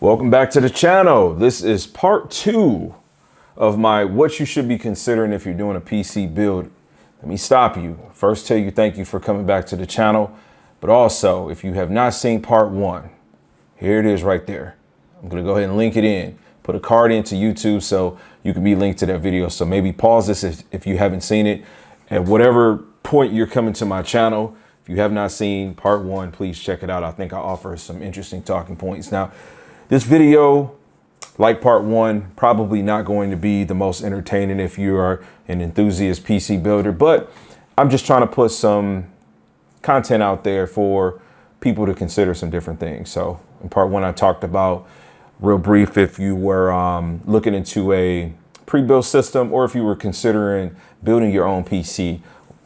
Welcome back to the channel. This is part 2 of my what you should be considering if you're doing a PC build. Let me stop you. First, tell you thank you for coming back to the channel. But also, if you have not seen part 1, here it is right there. I'm going to go ahead and link it in. Put a card into YouTube so you can be linked to that video. So maybe pause this if you haven't seen it. At whatever point you're coming to my channel, if you have not seen part 1, please check it out. I think I offer some interesting talking points. Now, this video, like part 1, probably not going to be the most entertaining if you are an enthusiast PC builder, but I'm just trying to put some content out there for people to consider some different things. So in part 1, I talked about, real brief, if you were looking into a pre-built system or if you were considering building your own PC,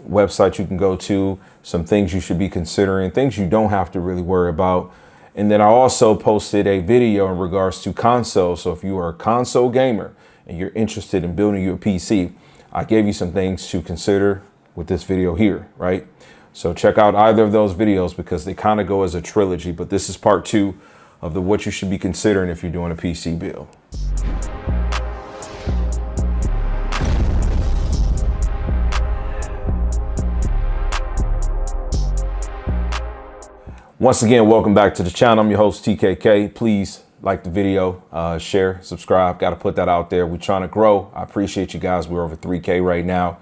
website you can go to, some things you should be considering, things you don't have to really worry about. And then I also posted a video in regards to consoles. So if you are a console gamer and you're interested in building your PC, I gave you some things to consider with this video here, right? So check out either of those videos because they kind of go as a trilogy, but this is part 2 of the what you should be considering if you're doing a PC build. Once again, welcome back to the channel. I'm your host, TKK. Please like the video, share, subscribe. Got to put that out there. We're trying to grow. I appreciate you guys. We're over 3K right now.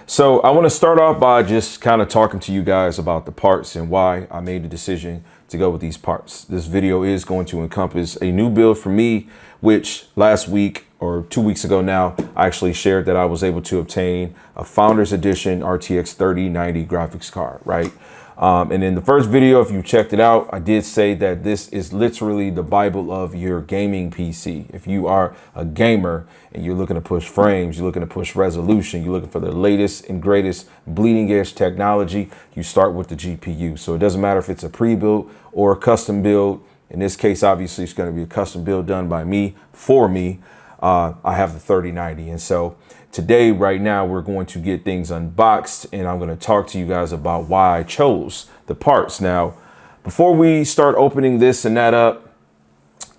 So I want to start off by just kind of talking to you guys about the parts and why I made the decision to go with these parts. This video is going to encompass a new build for me, which last week or 2 weeks ago now, I actually shared that I was able to obtain a Founders Edition RTX 3090 graphics card, right? And in the first video, if you checked it out, I did say that this is literally the Bible of your gaming PC. If you are a gamer and you're looking to push frames, you're looking to push resolution, you're looking for the latest and greatest bleeding edge technology, you start with the GPU. So it doesn't matter if it's a pre-built or a custom build. In this case, obviously, it's going to be a custom build done by me, for me. I have the 3090. And so today, right now, we're going to get things unboxed and I'm going to talk to you guys about why I chose the parts. Now, before we start opening this and that up,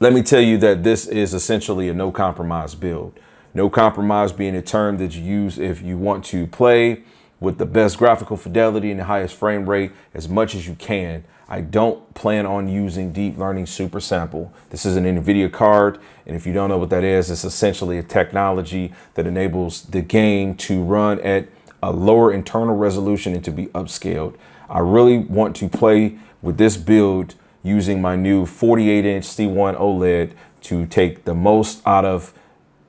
let me tell you that this is essentially a no compromise build. No compromise being a term that you use if you want to play with the best graphical fidelity and the highest frame rate as much as you can. I don't plan on using Deep Learning Super Sample. This is an NVIDIA card, and if you don't know what that is, it's essentially a technology that enables the game to run at a lower internal resolution and to be upscaled. I really want to play with this build using my new 48-inch C1 OLED to take the most out of,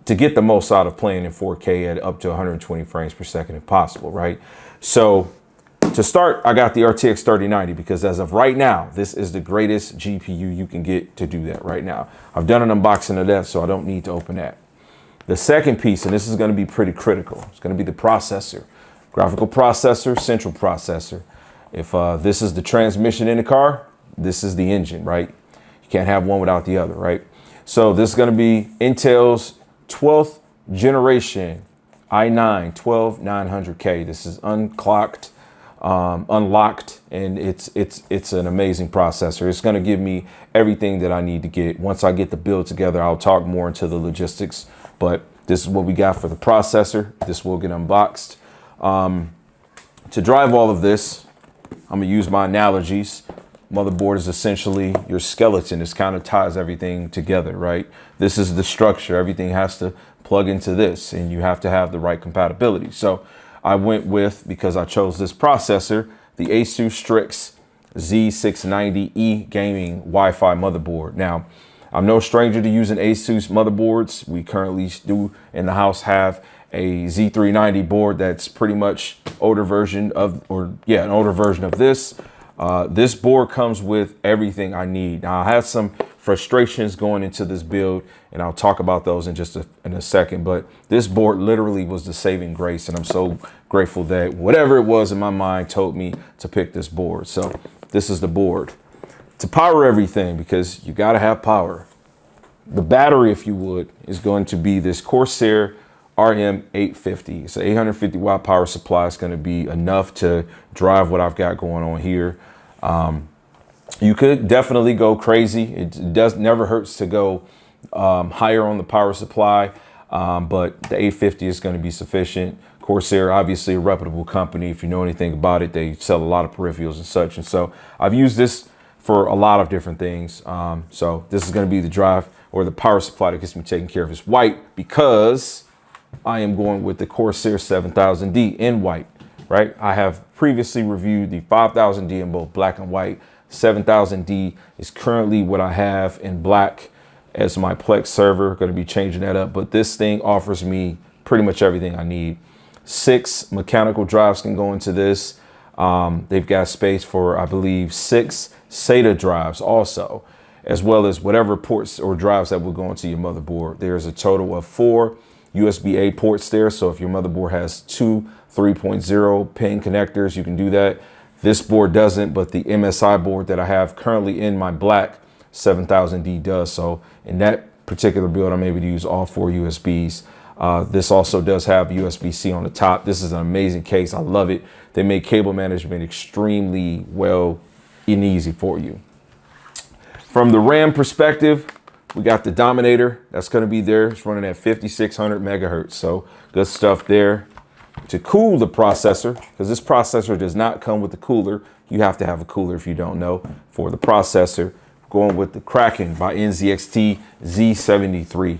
to get the most out of playing in 4K at up to 120 frames per second if possible, right? So to start, I got the RTX 3090 because as of right now, this is the greatest GPU you can get to do that right now. I've done an unboxing of that, so I don't need to open that. The second piece, and this is going to be pretty critical, it's going to be the processor. Graphical processor, central processor. If this is the transmission in the car, this is the engine, right? You can't have one without the other, right? So this is going to be Intel's 12th generation i9-12900K. This is unclocked, unlocked, and it's an amazing processor. It's going to give me everything that I need to get. Once I get the build together, I'll talk more into the logistics, but this is what we got for the processor. This will get unboxed. To drive all of this, I'm gonna use my analogies. Motherboard is essentially your skeleton. This kind of ties everything together, right? This is the structure. Everything has to plug into this, and you have to have the right compatibility. So I went with, because I chose this processor, the Asus Strix Z690E gaming Wi-Fi motherboard. Now, I'm no stranger to using Asus motherboards. We currently do in the house have a Z390 board that's pretty much older version of, an older version of this. This board comes with everything I need. Now, I have some frustrations going into this build, and I'll talk about those in just in a second, but this board literally was the saving grace, and I'm so grateful that whatever it was in my mind told me to pick this board. So this is the board. To power everything, because you got to have power. The battery, if you would, is going to be this Corsair RM850. It's an 850 watt power supply. It's going to be enough to drive what I've got going on here. You could definitely go crazy. It does never hurts to go higher on the power supply, but the 850 is going to be sufficient. Corsair, obviously a reputable company. If you know anything about it, they sell a lot of peripherals and such. And so I've used this for a lot of different things. So this is going to be the drive or the power supply that gets me taken care of. It's white because I am going with the Corsair 7000D in white, right? I have previously reviewed the 5000D in both black and white. 7000D is currently what I have in black as my Plex server. Going to be changing that up, but this thing offers me pretty much everything I need. 6 mechanical drives can go into this. They've got space for, I believe, 6 SATA drives also, as well as whatever ports or drives that will go into your motherboard. There's a total of 4 USB-A ports there. So if your motherboard has 2 3.0 pin connectors, you can do that. This board doesn't, but the MSI board that I have currently in my black 7000D does. So in that particular build, I'm able to use all 4 USBs. This also does have USB-C on the top. This is an amazing case. I love it. They make cable management extremely well and easy for you. From the RAM perspective, we got the Dominator. That's going to be there. It's running at 5600 megahertz. So good stuff there. To cool the processor, because this processor does not come with the cooler. You have to have a cooler if you don't know. For the processor, going with the Kraken by NZXT Z73.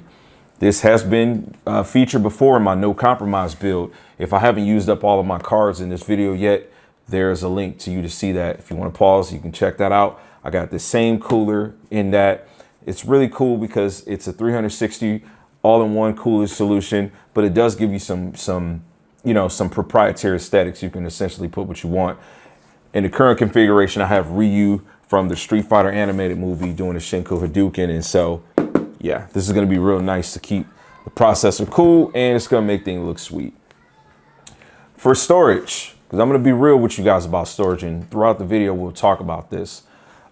This has been featured before in my no compromise build. If I haven't used up all of my cards in this video yet, there's a link to you to see that. If you want to pause, you can check that out. I got the same cooler in that. It's really cool because it's a 360 all-in-one cooler solution, but it does give you some proprietary aesthetics. You can essentially put what you want. In the current configuration, I have Ryu from the Street Fighter animated movie doing the Shinku Hadouken. And so, yeah, this is going to be real nice to keep the processor cool, and it's going to make things look sweet. For storage, because I'm going to be real with you guys about storage, and throughout the video, we'll talk about this.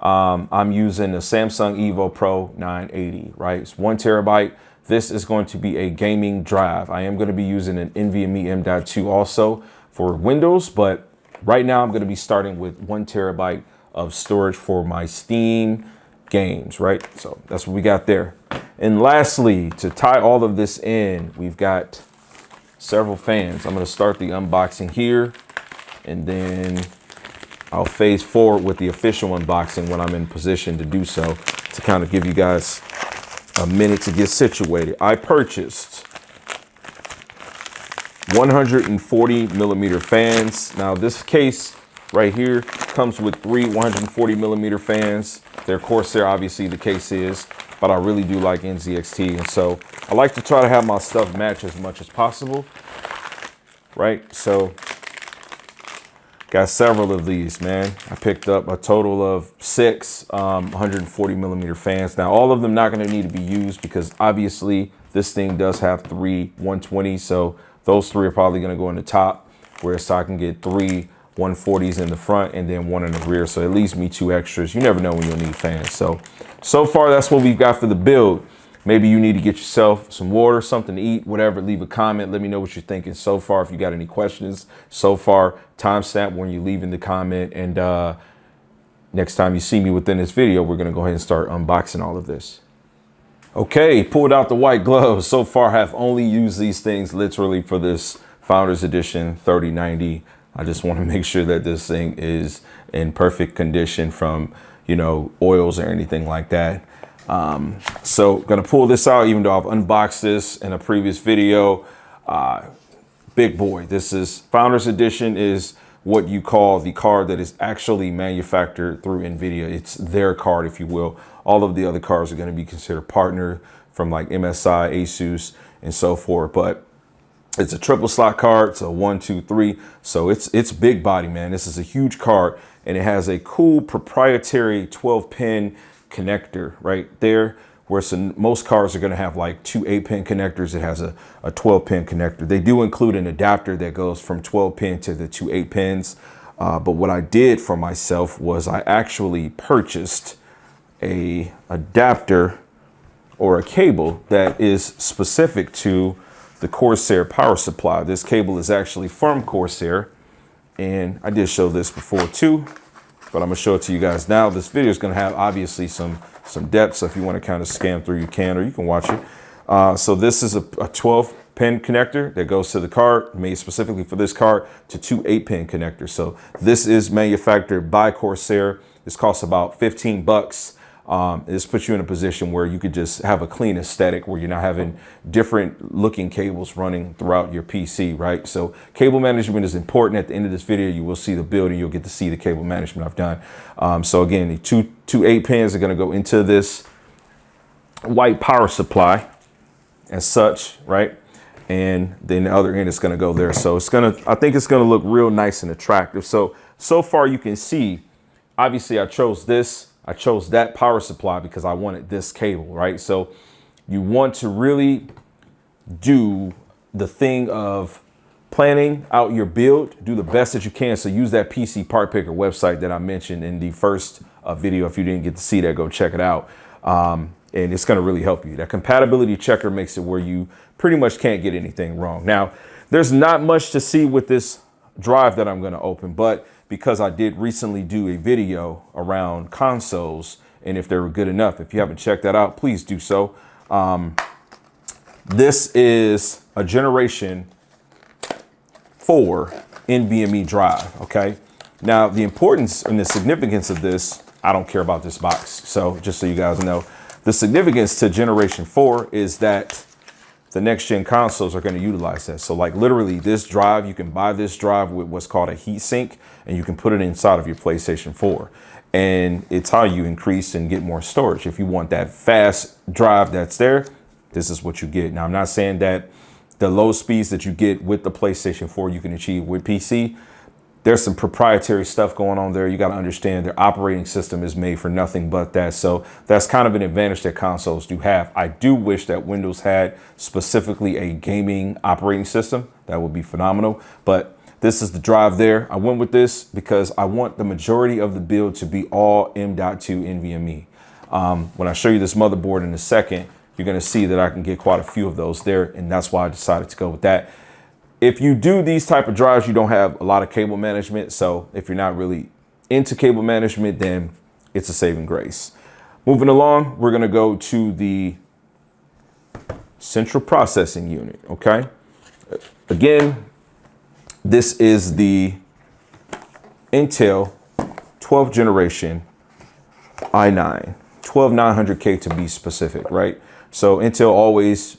I'm using the Samsung Evo Pro 980, right? It's 1 terabyte. This is going to be a gaming drive. I am going to be using an NVMe M.2 also for Windows, but right now I'm going to be starting with 1 terabyte of storage for my Steam games, right? So that's what we got there. And lastly, to tie all of this in, we've got several fans. I'm going to start the unboxing here, and then I'll phase forward with the official unboxing when I'm in position to do so, to kind of give you guys a minute to get situated. I purchased 140 millimeter fans. Now this case right here comes with 3 140 millimeter fans. They're Corsair, obviously the case is, but I really do like NZXT. And so I like to try to have my stuff match as much as possible, right? So got several of these, man. I picked up a total of 6 140 millimeter fans. Now, all of them not going to need to be used because obviously this thing does have 3 120. So those 3 are probably going to go in the top, whereas I can get 3 140s in the front and then 1 in the rear. So it leaves me 2 extras. You never know when you'll need fans. So far, that's what we've got for the build. Maybe you need to get yourself some water, something to eat, whatever. Leave a comment. Let me know what you're thinking so far. If you got any questions so far, timestamp when you're leaving the comment. And next time you see me within this video, we're going to go ahead and start unboxing all of this. Okay, pulled out the white gloves. So far, I have only used these things literally for this Founders Edition 3090. I just want to make sure that this thing is in perfect condition from, oils or anything like that. So gonna pull this out, even though I've unboxed this in a previous video. Big boy. This is Founders Edition, is what you call the card that is actually manufactured through NVIDIA. It's their card, if you will. All of the other cards are going to be considered partner from like MSI, Asus, and so forth. But it's a triple slot card, so 1, 2, 3. So it's big body, man. This is a huge card, and it has a cool proprietary 12-pin connector right there, where most cards are going to have like 2 8-pin connectors. It has a 12-pin connector. They do include an adapter that goes from 12-pin to the 2 8-pins. But what I did for myself was I actually purchased a adapter or a cable that is specific to the Corsair power supply. This cable is actually from Corsair, and I did show this before too. but I'm gonna show it to you guys now. This video is gonna have obviously some depth, so if you want to kind of scan through, you can, or you can watch it. So this is a 12 pin connector that goes to the card, made specifically for this card, to two 8-pin connectors. So this is manufactured by Corsair. This costs about 15 bucks. This puts you in a position where you could just have a clean aesthetic, where you're not having different looking cables running throughout your PC, right? So cable management is important. At the end of this video, you will see the build and you'll get to see the cable management I've done. So again, the two 8-pins are going to go into this white power supply as such, right? And then the other end is going to go there. So I think it's going to look real nice and attractive. So far you can see, obviously I chose that power supply because I wanted this cable, right? So you want to really do the thing of planning out your build, do the best that you can. So use that PC Part Picker website that I mentioned in the first video. If you didn't get to see that, go check it out. And it's going to really help you. That compatibility checker makes it where you pretty much can't get anything wrong. Now, there's not much to see with this drive that I'm going to open, but because I did recently do a video around consoles and if they were good enough, if you haven't checked that out, please do so. This is a Generation 4 NVMe drive, okay? Now, the importance and the significance of this, I don't care about this box. So just so you guys know, the significance to Generation 4 is that the next gen consoles are going to utilize that. So like literally this drive, you can buy this drive with what's called a heat sink, and you can put it inside of your PlayStation 4. And it's how you increase and get more storage. If you want that fast drive that's there, this is what you get. Now, I'm not saying that the low speeds that you get with the PlayStation 4 you can achieve with PC. There's some proprietary stuff going on there. You got to understand their operating system is made for nothing but that. So that's kind of an advantage that consoles do have. I do wish that Windows had specifically a gaming operating system. That would be phenomenal. But this is the drive there. I went with this because I want the majority of the build to be all M.2 NVMe. When I show you this motherboard in a second, you're going to see that I can get quite a few of those there. And that's why I decided to go with that. If you do these type of drives, you don't have a lot of cable management. So if you're not really into cable management, then it's a saving grace. Moving along, we're going to go to the central processing unit. Okay. Again, this is the Intel 12th generation i9, 12900K to be specific, right? So Intel always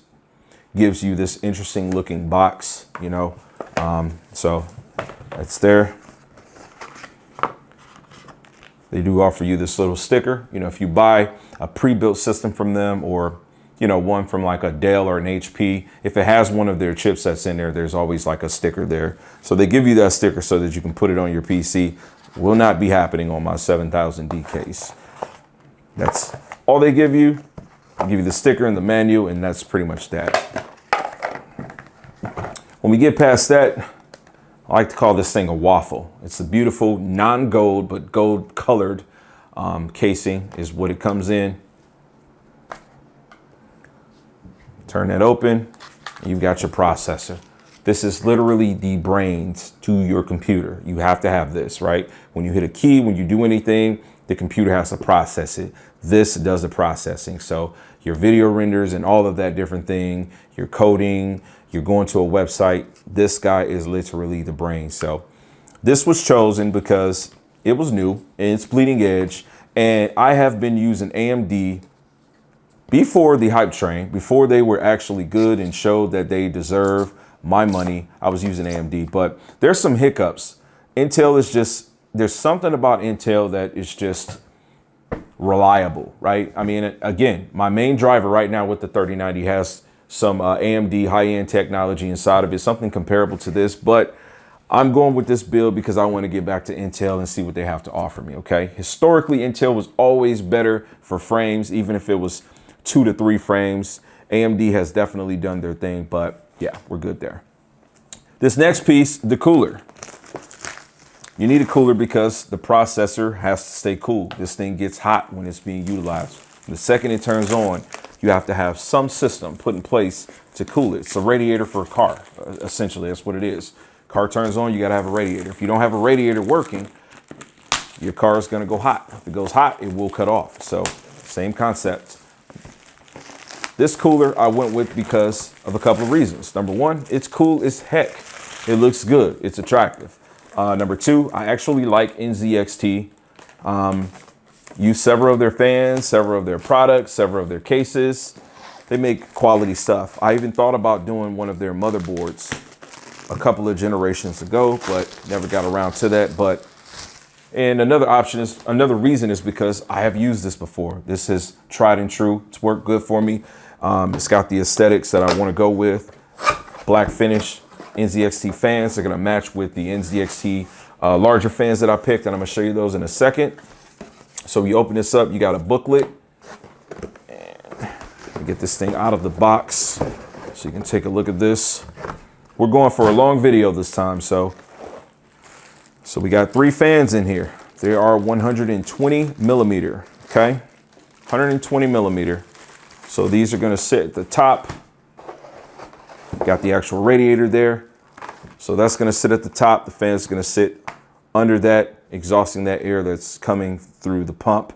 gives you this interesting looking box, you know, so it's there. They do offer you this little sticker. You know, if you buy a pre-built system from them, or, you know, one from like a Dell or an HP, if it has one of their chipsets in there, there's always like a sticker there. So they give you that sticker so that you can put it on your PC. Will not be happening on my 7000D case. That's all they give you. I'll give you the sticker and the manual, and that's pretty much that. When we get past that, I like to call this thing a waffle. It's a beautiful non-gold, but gold colored casing is what it comes in. Turn that open, and you've got your processor. This is literally the brains to your computer. You have to have this, right? When you hit a key, when you do anything, the computer has to process it. This does the processing. So your video renders and all of that different thing, your coding, you're going to a website. This guy is literally the brain. So this was chosen because it was new and it's bleeding edge. And I have been using AMD before the hype train, before they were actually good and showed that they deserve my money. I was using AMD, but there's some hiccups. Intel is just, there's something about Intel that is just reliable, right? I mean, again, my main driver right now with the 3090 has some AMD high-end technology inside of it, something comparable to this, but I'm going with this build because I want to get back to Intel and see what they have to offer me, okay? Historically, Intel was always better for frames, even if it was 2 to 3 frames. AMD has definitely done their thing, but yeah, we're good there. This next piece, the cooler. You need a cooler because the processor has to stay cool. This thing gets hot when it's being utilized. The second it turns on, you have to have some system put in place to cool it. It's a radiator for a car, essentially. That's what it is. Car turns on, you got to have a radiator. If you don't have a radiator working, your car is going to go hot. If it goes hot, it will cut off. So same concept. This cooler I went with because of a couple of reasons. Number one, it's cool as heck. It looks good. It's attractive. Number two, I actually like NZXT. Use several of their fans, several of their products, several of their cases. They make quality stuff. I even thought about doing one of their motherboards a couple of generations ago, but never got around to that. And another reason is because I have used this before. This is tried and true. It's worked good for me. It's got the aesthetics that I want to go with. Black finish, NZXT fans. They're going to match with the NZXT larger fans that I picked, and I'm going to show you those in a second. So you open this up, you got a booklet. And get this thing out of the box so you can take a look at this. We're going for a long video this time, so we got 3 fans in here. They are 120 millimeter, okay? 120 millimeter. So these are gonna sit at the top. Got the actual radiator there. So that's gonna sit at the top. The fan's gonna sit under that, exhausting that air that's coming through the pump.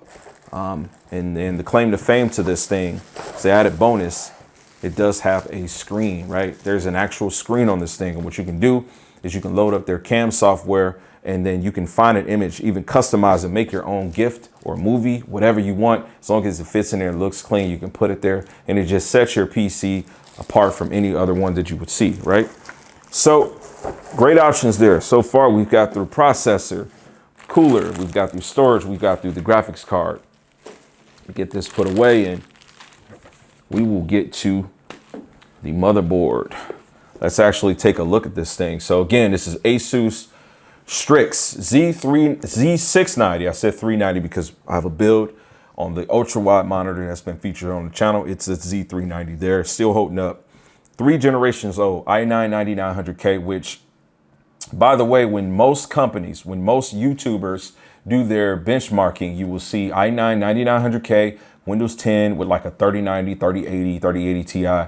And then the claim to fame to this thing, it's the added bonus, it does have a screen, right? There's an actual screen on this thing. And what you can do is you can load up their cam software, and then you can find an image, even customize and make your own gift or movie, whatever you want. As long as it fits in there and looks clean, you can put it there, and it just sets your PC apart from any other one that you would see, right? So great options there. So far, we've got through processor, cooler, we've got through storage, we've got through the graphics card. We get this put away, and we will get to the motherboard. Let's actually take a look at this thing. So again, this is Asus Strix Z690. I said 390 because I have a build on the ultra wide monitor that's been featured on the channel. It's a Z390 there, still holding up. 3 generations old, i9-9900K, which, by the way, when most YouTubers do their benchmarking, you will see i9-9900K, Windows 10 with like a 3090, 3080, 3080 Ti.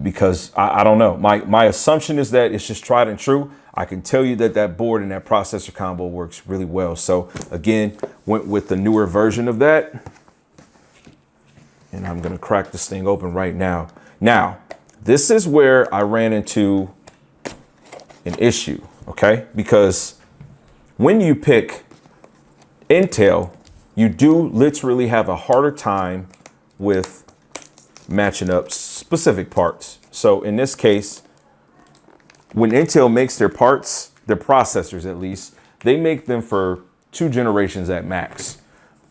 Because I don't know, my assumption is that it's just tried and true. I can tell you that that board and that processor combo works really well. So again, went with the newer version of that. And I'm gonna crack this thing open right now. Now, this is where I ran into an issue, okay? Because when you pick Intel, you do literally have a harder time with matching up specific parts. So in this case, when Intel makes their parts, their processors at least, they make them for 2 generations at max.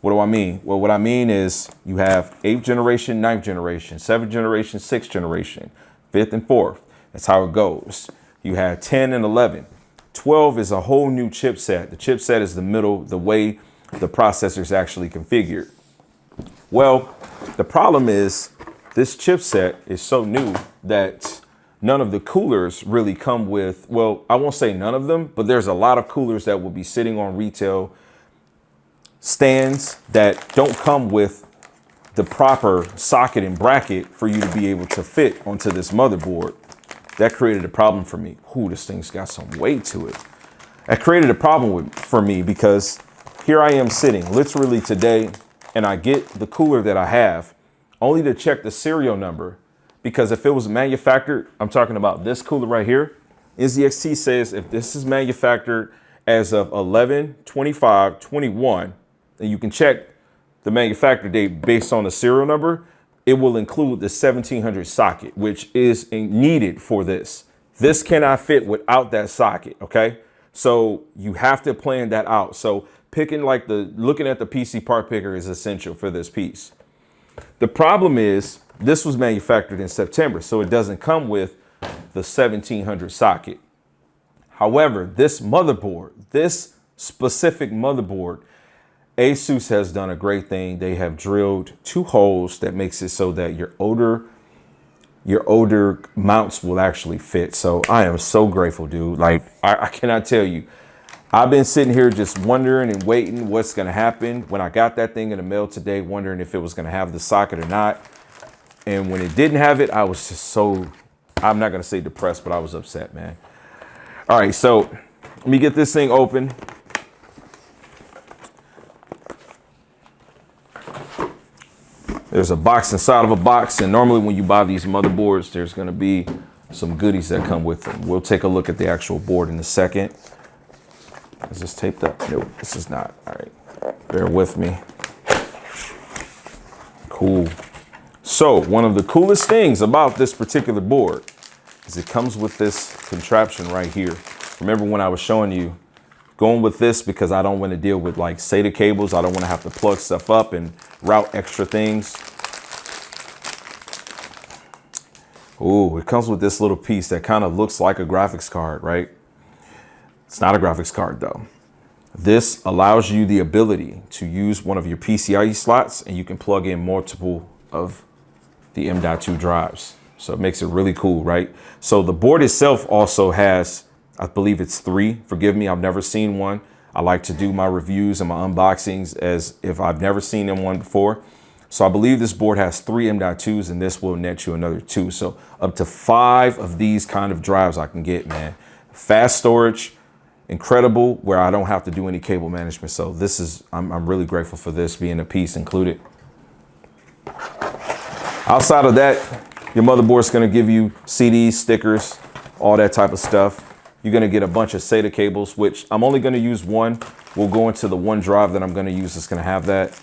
What do I mean? Well, what I mean is you have 8th generation, 9th generation, 7th generation, 6th generation, 5th and 4th. That's how it goes. You have 10 and 11. 12 is a whole new chipset. The chipset is the middle, the way the processor is actually configured. Well, the problem is this chipset is so new that none of the coolers really come with, well, I won't say none of them, but there's a lot of coolers that will be sitting on retail stands that don't come with the proper socket and bracket for you to be able to fit onto this motherboard. That created a problem for me. Ooh, this thing's got some weight to it. That created a problem for me because here I am sitting literally today, and I get the cooler that I have only to check the serial number, because if it was manufactured, I'm talking about this cooler right here, NZXT says if this is manufactured as of 11/25/21, and you can check the manufacture date based on the serial number, it will include the 1700 socket, which is needed for this. This cannot fit without that socket, okay? So you have to plan that out. So looking at the PC part picker is essential for this piece. The problem is this was manufactured in September, so it doesn't come with the 1700 socket. However, this specific motherboard, Asus has done a great thing. They have drilled 2 holes that makes it so that your older mounts will actually fit. So I am so grateful, dude. Like, I cannot tell you. I've been sitting here just wondering and waiting what's going to happen. When I got that thing in the mail today, wondering if it was going to have the socket or not. And when it didn't have it, I was just so, I'm not going to say depressed, but I was upset, man. All right, so let me get this thing open. There's a box inside of a box, and normally when you buy these motherboards, there's going to be some goodies that come with them. We'll take a look at the actual board in a second. Is this taped up? No, this is not. All right, bear with me. Cool. So one of the coolest things about this particular board is it comes with this contraption right here. Remember when I was showing you going with this because I don't want to deal with like SATA cables. I don't want to have to plug stuff up and route extra things. Ooh, it comes with this little piece that kind of looks like a graphics card, right? It's not a graphics card though. This allows you the ability to use one of your PCIe slots, and you can plug in multiple of the M.2 drives. So it makes it really cool, right? So the board itself also has, I believe it's 3. Forgive me, I've never seen one. I like to do my reviews and my unboxings as if I've never seen one before. So I believe this board has 3 M.2s, and this will net you another 2. So up to 5 of these kind of drives I can get, man. Fast storage, incredible, where I don't have to do any cable management. So this is, I'm really grateful for this being a piece included. Outside of that, your motherboard's gonna give you CDs, stickers, all that type of stuff. You're gonna get a bunch of SATA cables, which I'm only gonna use one. We'll go into the one drive that I'm gonna use that's gonna have that.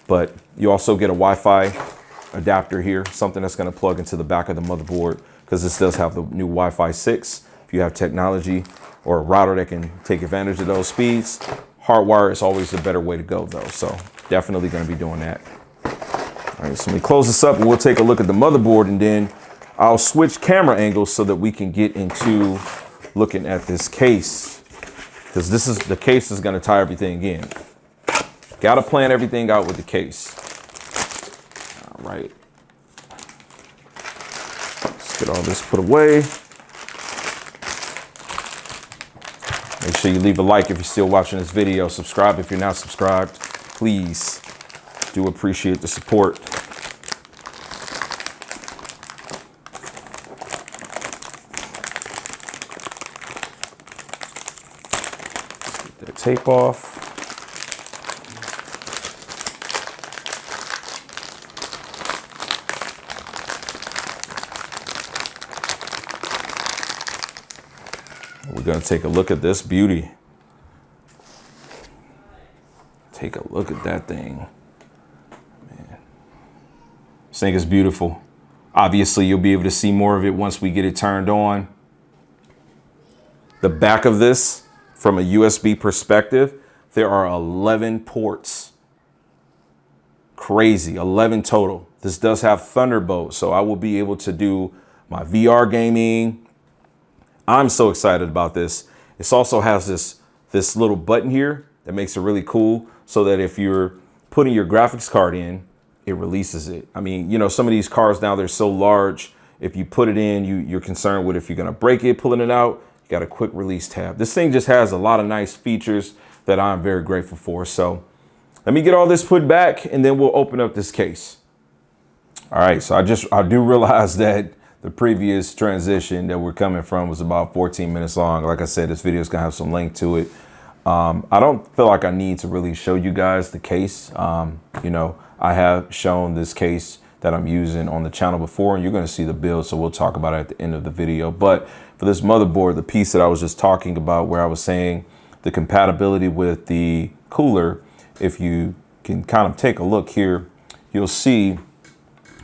But you also get a Wi-Fi adapter here, something that's gonna plug into the back of the motherboard, because this does have the new Wi-Fi 6. If you have technology or a router that can take advantage of those speeds, hardwire is always the better way to go though. So definitely gonna be doing that. All right, so let me close this up and we'll take a look at the motherboard, and then I'll switch camera angles so that we can get into looking at this case, because the case is going to tie everything in. Got to plan everything out with the case. All right. Let's get all this put away. Make sure you leave a like if you're still watching this video. Subscribe if you're not subscribed. Please. Do appreciate the support. Let's get that tape off. We're going to take a look at this beauty. Take a look at that thing. This thing is beautiful. Obviously, you'll be able to see more of it once we get it turned on. The back of this, from a USB perspective, there are 11 ports. Crazy, 11 total. This does have Thunderbolt, so I will be able to do my VR gaming. I'm so excited about this. It also has this little button here that makes it really cool, so that if you're putting your graphics card in, it releases it. I mean, you know, some of these cards now, they're so large. If you put it in, you're concerned with if you're gonna break it, pulling it out. You got a quick release tab. This thing just has a lot of nice features that I'm very grateful for. So let me get all this put back, and then we'll open up this case. All right, so I do realize that the previous transition that we're coming from was about 14 minutes long. Like I said, this video is gonna have some length to it. I don't feel like I need to really show you guys the case. You know, I have shown this case that I'm using on the channel before, and you're going to see the build, so we'll talk about it at the end of the video. But for this motherboard, the piece that I was just talking about, where I was saying the compatibility with the cooler, if you can kind of take a look here, you'll see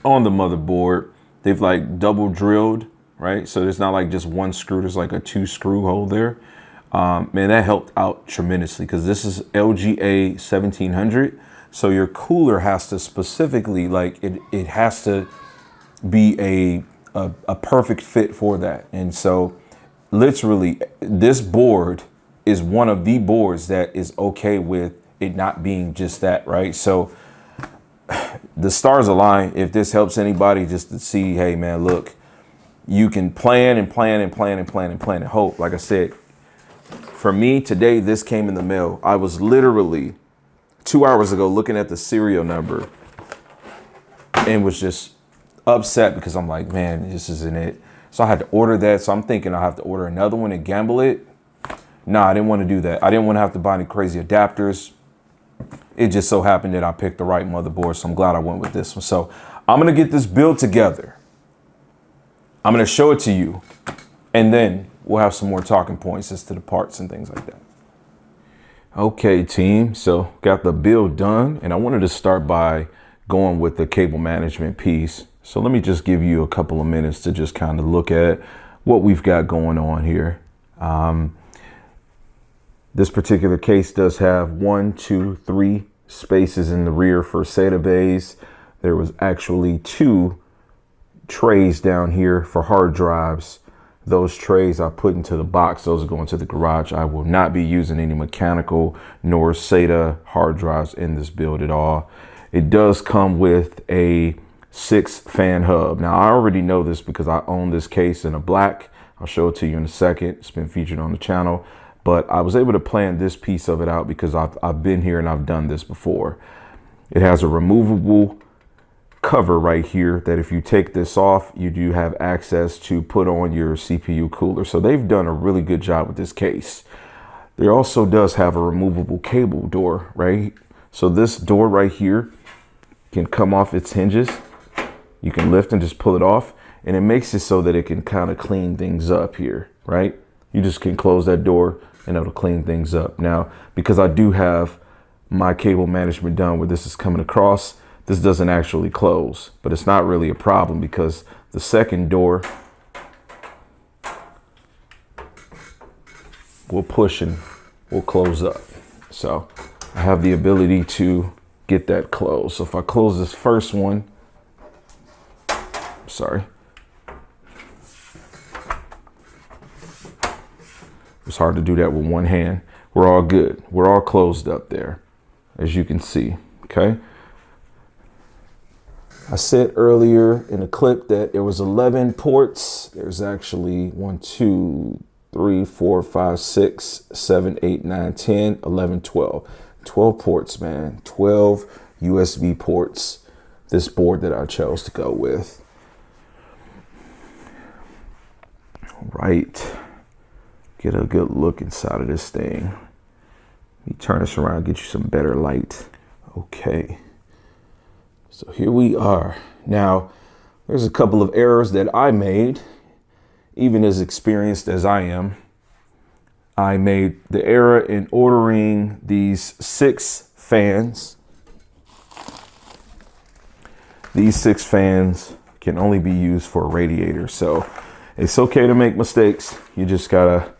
on the motherboard, they've like double drilled, right? So there's not like just one screw, there's like a 2-screw hole there. Man, that helped out tremendously, because this is LGA 1700. So your cooler has to specifically, like, it has to be a perfect fit for that. And so literally this board is one of the boards that is okay with it not being just that, right? So the stars align. If this helps anybody just to see, hey man, look, you can plan and plan and plan and plan and plan and hope. Like I said, for me today, this came in the mail. I was literally 2 hours ago looking at the serial number and was just upset because I'm like, man, this isn't it. So I had to order that. So I'm thinking I have to order another one and gamble it. Nah, I didn't want to do that. I didn't want to have to buy any crazy adapters. It just so happened that I picked the right motherboard, so I'm glad I went with this one. So I'm gonna get this build together. I'm gonna show it to you, and then we'll have some more talking points as to the parts and things like that. Okay, team, so got the build done, and I wanted to start by going with the cable management piece. So let me just give you a couple of minutes to just kind of look at what we've got going on here. This particular case does have 1, 2, 3 spaces in the rear for SATA bays. There was actually 2 trays down here for hard drives. Those trays I put into the box. Those are going to the garage. I will not be using any mechanical nor SATA hard drives in this build at all. It does come with a 6-fan hub. Now I already know this because I own this case in a black. I'll show it to you in a second. It's been featured on the channel. But I was able to plan this piece of it out because I've been here and I've done this before. It has a removable cover right here that if you take this off, you do have access to put on your CPU cooler. So they've done a really good job with this case. There also does have a removable cable door, right? So this door right here can come off its hinges. You can lift and just pull it off, and it makes it so that it can kind of clean things up here, right? You just can close that door and it'll clean things up. Now, because I do have my cable management done where this is coming across, this doesn't actually close, but it's not really a problem because the second door will push and will close up. So I have the ability to get that closed. So if I close this first one, sorry. It's hard to do that with one hand. We're all good. We're all closed up there, as you can see, okay? I said earlier in the clip that there was 11 ports. There's actually 1, 2, 3, 4, 5, 6, 7, 8, 9, 10, 11, 12. 12 ports, man. 12 USB ports. This board that I chose to go with. All right. Get a good look inside of this thing. Let me turn this around, get you some better light. Okay. So here we are. Now, there's a couple of errors that I made, even as experienced as I am. I made the error in ordering these 6 fans. These 6 fans can only be used for a radiator. So it's okay to make mistakes. You just gotta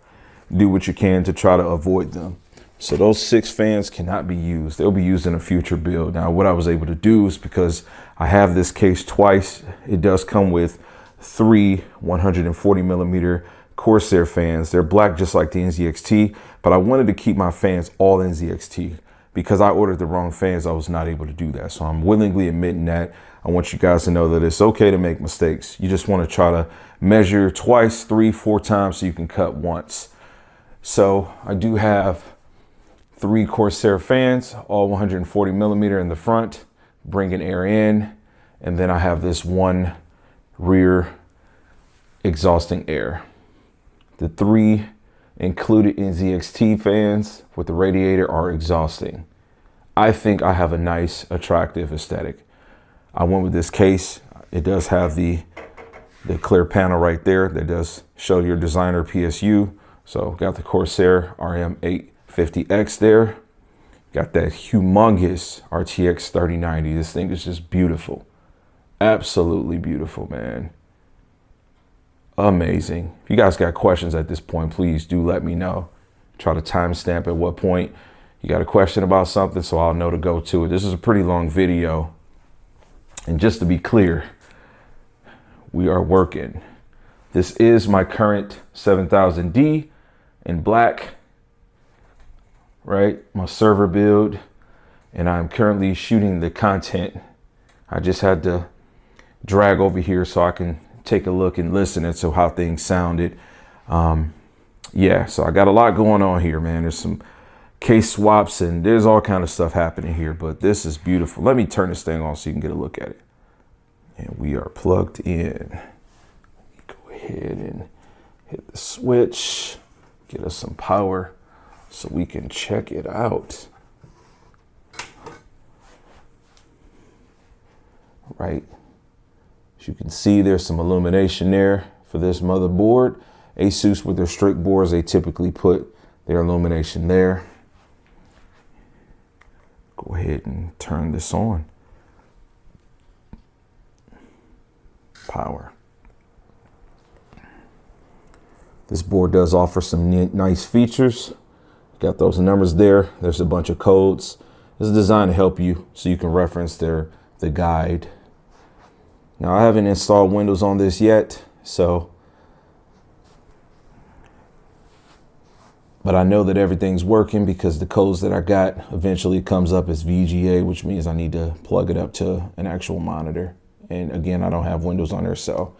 do what you can to try to avoid them. So those 6 fans cannot be used. They'll be used in a future build. Now, what I was able to do is because I have this case twice, it does come with 3 140 millimeter Corsair fans. They're black just like the NZXT, but I wanted to keep my fans all NZXT. Because I ordered the wrong fans, I was not able to do that. So I'm willingly admitting that. I want you guys to know that it's okay to make mistakes. You just want to try to measure twice, 3, 4 times so you can cut once. So I do have 3 Corsair fans, all 140 millimeter in the front, bringing air in. And then I have this one rear exhausting air. The 3 included NZXT fans with the radiator are exhausting. I think I have a nice, attractive aesthetic. I went with this case. It does have the clear panel right there that does show your designer PSU. So got the Corsair RM850X there. Got that humongous RTX 3090. This thing is just beautiful. Absolutely beautiful, man. Amazing. If you guys got questions at this point, please do let me know. Try to timestamp at what point you got a question about something so I'll know to go to it. This is a pretty long video. And just to be clear, we are working. This is my current 7000D in black, right? My server build, and I'm currently shooting the content. I just had to drag over here so I can take a look and listen and so how things sounded. Yeah, so I got a lot going on here, man. There's some case swaps and there's all kind of stuff happening here, but this is beautiful. Let me turn this thing on so you can get a look at it. And we are plugged in. Go ahead and hit the switch, get us some power so we can check it out. right? As you can see, there's some illumination there for this motherboard. Asus with their strict boards, they typically put their illumination there. Go ahead and turn this on. Power. This board does offer some nice features. Got those numbers there. There's a bunch of codes. This is designed to help you so you can reference the guide. Now, I haven't installed Windows on this yet, but I know that everything's working because the codes that I got eventually comes up as VGA, which means I need to plug it up to an actual monitor. And again, I don't have Windows on there, so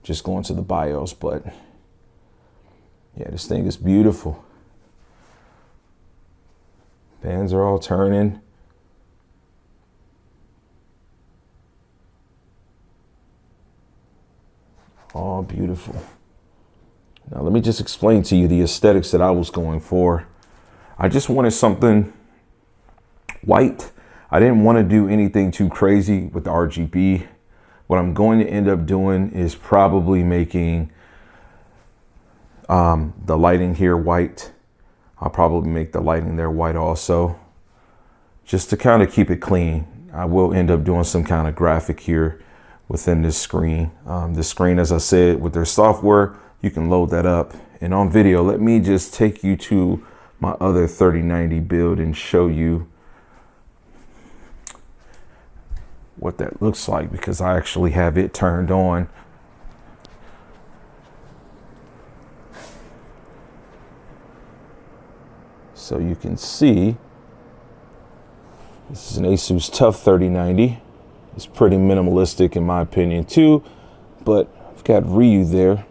just going to the BIOS. But yeah, this thing is beautiful. Fans are all turning. All beautiful. Now, let me just explain to you the aesthetics that I was going for. I just wanted something white. I didn't want to do anything too crazy with the RGB. What I'm going to end up doing is probably making the lighting here white. I'll probably make the lighting there white also, just to kind of keep it clean. I will end up doing some kind of graphic here within this screen. This screen, as I said, with their software, you can load that up. And on video, let me just take you to my other 3090 build and show you what that looks like, because I actually have it turned on. So you can see, this is an Asus TUF 3090. It's pretty minimalistic in my opinion too, but I've got Ryu there.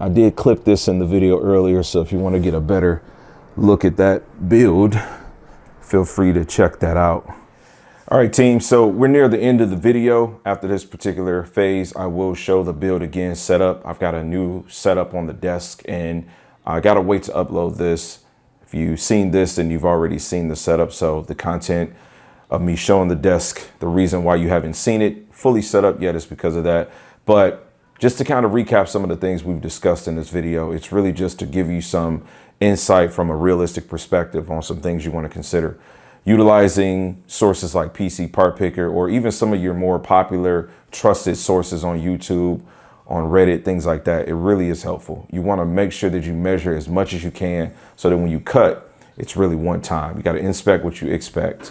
I did clip this in the video earlier, so if you want to get a better look at that build, feel free to check that out. All right, team, so we're near the end of the video. After this particular phase, I will show the build again setup. I've got a new setup on the desk, and I gotta wait to upload this. If you've seen this, then you've already seen the setup. So the content of me showing the desk, the reason why you haven't seen it fully set up yet is because of that. But just to kind of recap some of the things we've discussed in this video, it's really just to give you some insight from a realistic perspective on some things you want to consider. Utilizing sources like PC Part Picker, or even some of your more popular trusted sources on YouTube, on Reddit, things like that, it really is helpful. You want to make sure that you measure as much as you can so that when you cut, it's really one time. You got to inspect what you expect.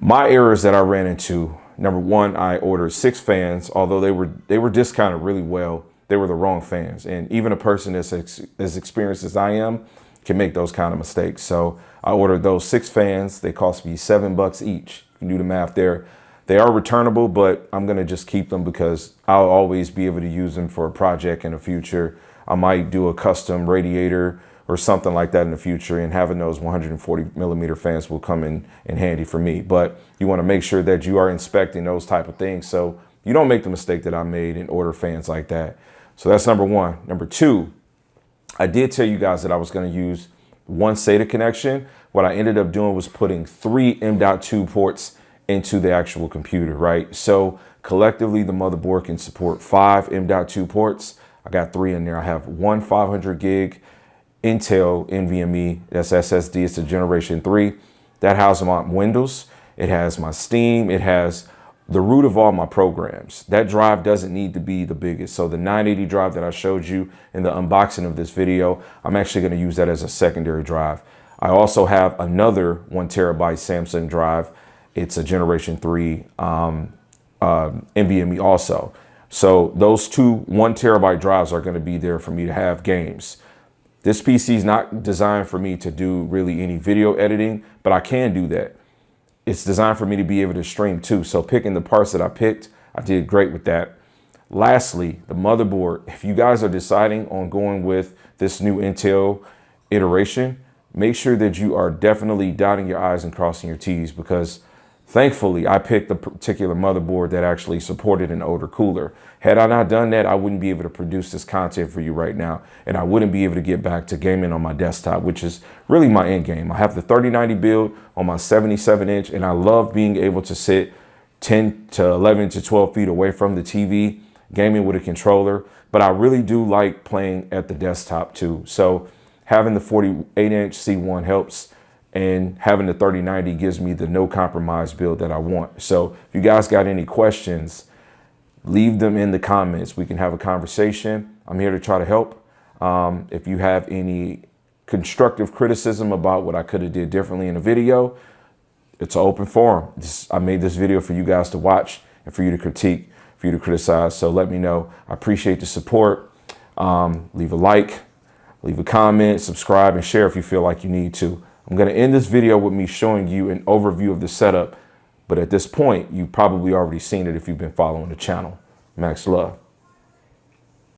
My errors that I ran into: number one, I ordered 6 fans, although they were discounted really well. They were the wrong fans. And even a person that's as experienced as I am can make those kind of mistakes. So I ordered those 6 fans. They cost me $7 each. You can do the math there. They are returnable, but I'm going to just keep them because I'll always be able to use them for a project in the future. I might do a custom radiator or something like that in the future, and having those 140 millimeter fans will come in handy for me. But you want to make sure that you are inspecting those type of things so you don't make the mistake that I made and order fans like that. So that's number one. Number two, I did tell you guys that I was going to use one SATA connection. What I ended up doing was putting 3 M.2 ports into the actual computer, right? So collectively, the motherboard can support 5 M.2 ports. I got 3 in there. I have one 500 gig Intel NVMe, that's SSD, it's a generation 3. That houses my Windows, it has my Steam, it has the root of all my programs. That drive doesn't need to be the biggest. So the 980 drive that I showed you in the unboxing of this video, I'm actually gonna use that as a secondary drive. I also have another 1 terabyte Samsung drive. It's a generation 3 NVMe also. So those 2 1 terabyte drives are gonna be there for me to have games. This PC is not designed for me to do really any video editing, but I can do that. It's designed for me to be able to stream too. So picking the parts that I picked, I did great with that. Lastly, the motherboard. If you guys are deciding on going with this new Intel iteration, make sure that you are definitely dotting your I's and crossing your T's, because thankfully I picked a particular motherboard that actually supported an older cooler. Had I not done that, I wouldn't be able to produce this content for you right now, and I wouldn't be able to get back to gaming on my desktop, which is really my end game. I have the 3090 build on my 77 inch, and I love being able to sit 10 to 11 to 12 feet away from the TV, gaming with a controller. But I really do like playing at the desktop too. So having the 48-inch C1 helps, and having the 3090 gives me the no compromise build that I want. So if you guys got any questions, leave them in the comments. We can have a conversation. I'm here to try to help. If you have any constructive criticism about what I could have did differently in the video, it's an open forum. I made this video for you guys to watch and for you to critique, for you to criticize. So let me know. I appreciate the support. Leave a like, leave a comment, subscribe, and share if you feel like you need to. I'm going to end this video with me showing you an overview of the setup. But at this point, you've probably already seen it if you've been following the channel. Max love.